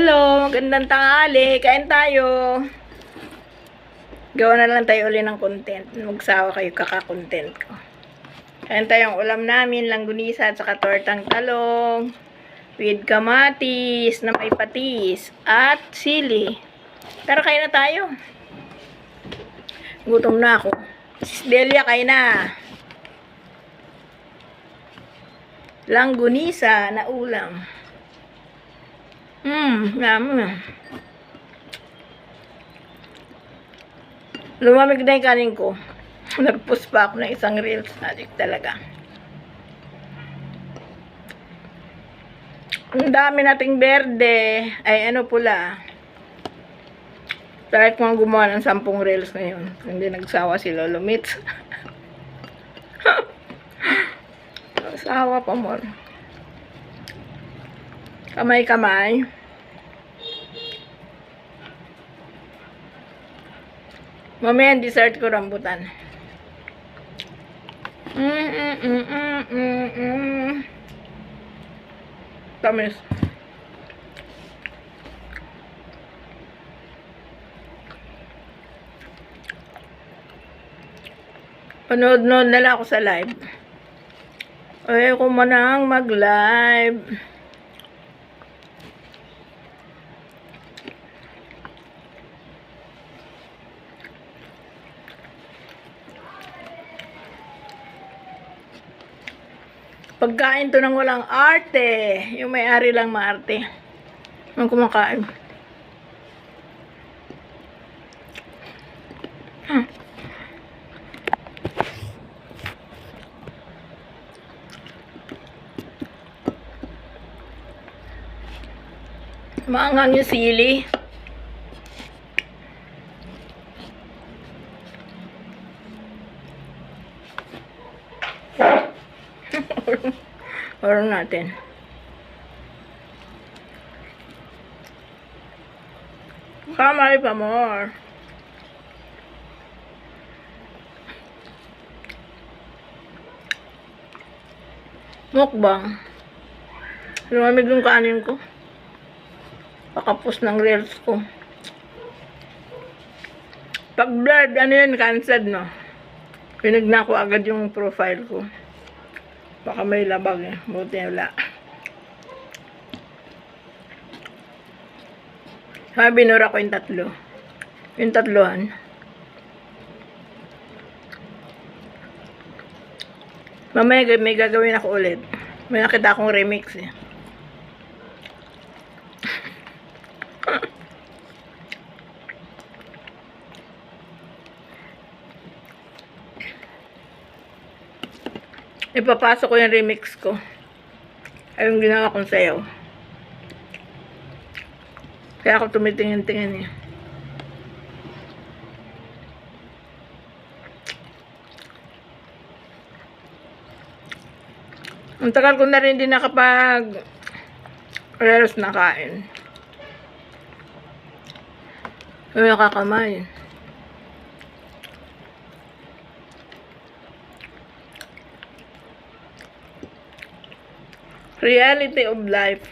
Hello, magandang tanghali. Kain tayo. Gawa na lang tayo uli ng content. Magsawa kayo kaka-content ko. Kain tayong ulam namin, langgunisa at saka tortang talong with kamatis na may patis at sili. Tara, kain na tayo. Gutom na ako. Sis Delia, kain na. Langgunisa na ulam. Yummy. Lumamig na yung kanin ko. Nag-post pa ako ng isang reels. Addict talaga. Ang dami nating berde. Ay, ano pula. Kahit kung gumawa ng 10 reels ngayon. Hindi nagsawa si Lolo Mitz. Nagsawa pa mo. Kamay-kamay. Mamaya ang dessert ko rambutan. Tamis. Panood-nood na lang ako sa live. Ayoko manang mag-live. Pagkain to ng walang arte. Yung may-ari lang maarte. Ang kumakain. Maanghang yung sili. Oron natin. Kamay pa more. Mukbang. Lumamig yung kanin ko. Pakapos ng reels ko. Pag blurred, ano yun, cancelled, no? Pinagna ko agad yung profile ko. Baka may labag eh. Buti wala. Binura ko yung tatlo. Yung tatlohan. Mamaya may gagawin ako ulit. May nakita akong remix eh. Ipapasok ko yung remix ko. Ay yung ginawa kong sayaw. Kaya ako tumitingin-tingin eh. Ang tagal ko na rin din nakapag reels na kain. Ay, nakakamay. Reality of life.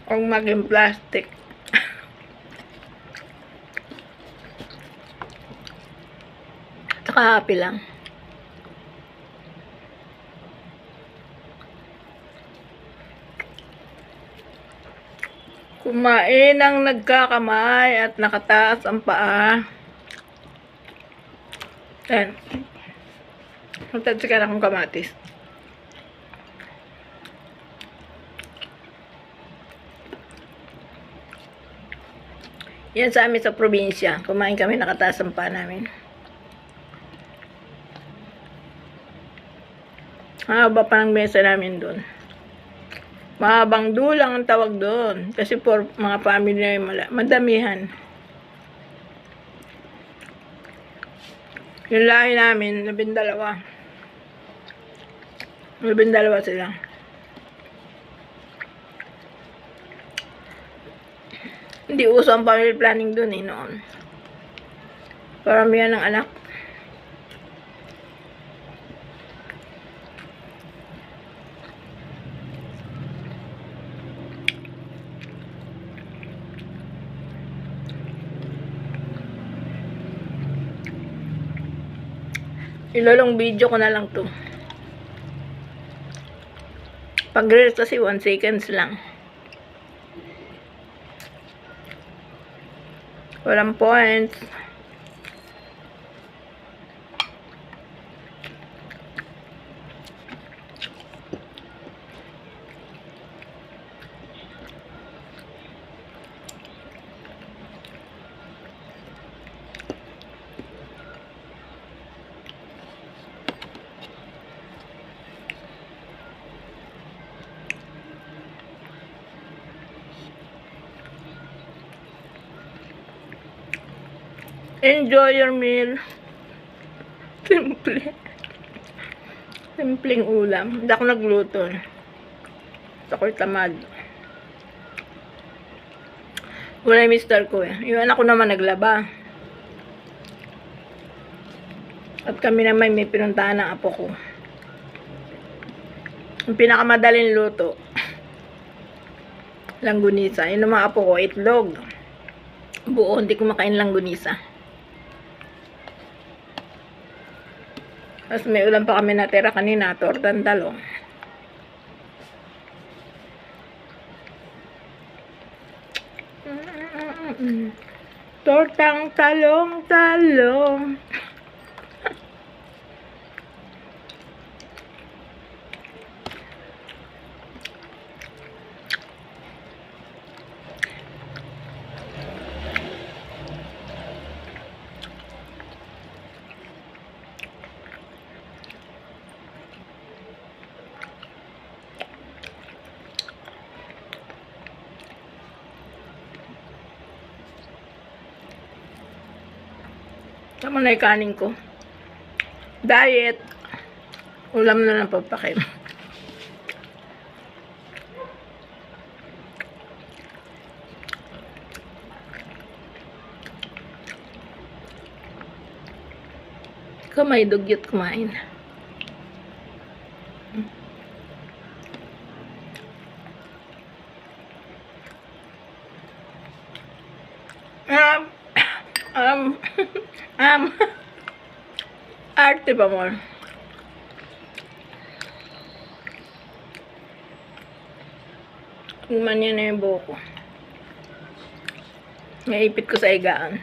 Kung maging plastic. Saka happy lang. Kumain ang nagkakamay at nakataas ang paa. Ayan. Magtatsikan akong kamatis. Yan sa amin sa probinsya. Kumain kami, nakataas ang paa namin. Mahaba pa ng mesa namin doon. Mahabang dulang ang tawag doon. Kasi for mga family na yung madamihan. Yung lahi namin, 12. 12 sila. Hindi uso ang family planning doon eh noon. Paramihan ng anak. Ilalong video ko na lang to. Pag reels kasi 1 seconds lang. Walang points. Enjoy your meal. Simple. Simpleng ulam. Hindi ako nagluto. Ako'y tamad. Wala yung mister ko eh. Yung anak ko naman naglaba. At kami naman may pinuntahan ng apo ko. Yung pinakamadaling luto. Langgunisa. Yung mga apo ko, itlog. Buo, hindi ko makain langgunisa. Tapos may ulam pa kami natira kanina, tortang talong. Tortang talong. Tama na yung kanin ko. Diet. Ulam na lang papakin. Kamay dugyot kumain. Arte pa mo. Ganyan na yung buhok ko. Naipit ko sa higaan.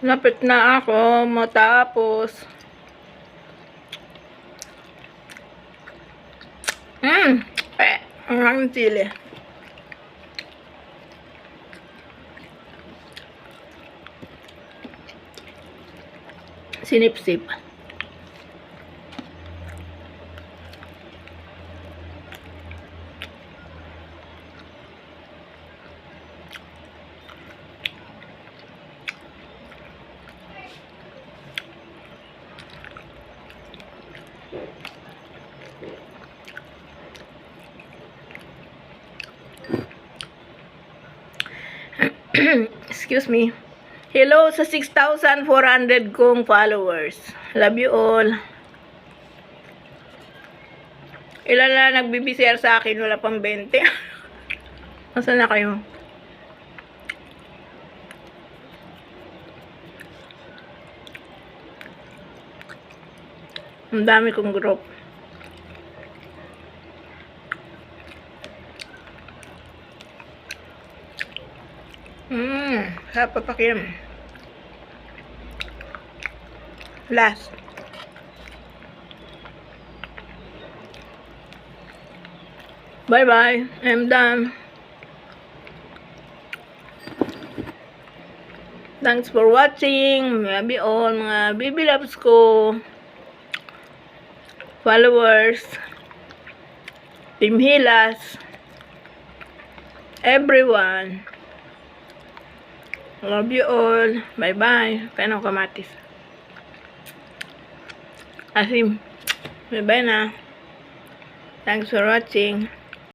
Lapit na ako matapos. Ang hangin sili. Sinip-sip. Excuse me. Hello sa 6,400 kong followers. Love you all. Ilan na nagbibisir sa akin? Wala pang 20. Nasaan na kayo? Ang dami kong group. Papakim. Last. Bye-bye. I'm done. Thanks for watching. Maybe all mga baby loves ko. Followers. Team Hilas. Everyone. Love you all. Bye-bye. Kanong kamatis. Asim. Bye-bye na. Thanks for watching.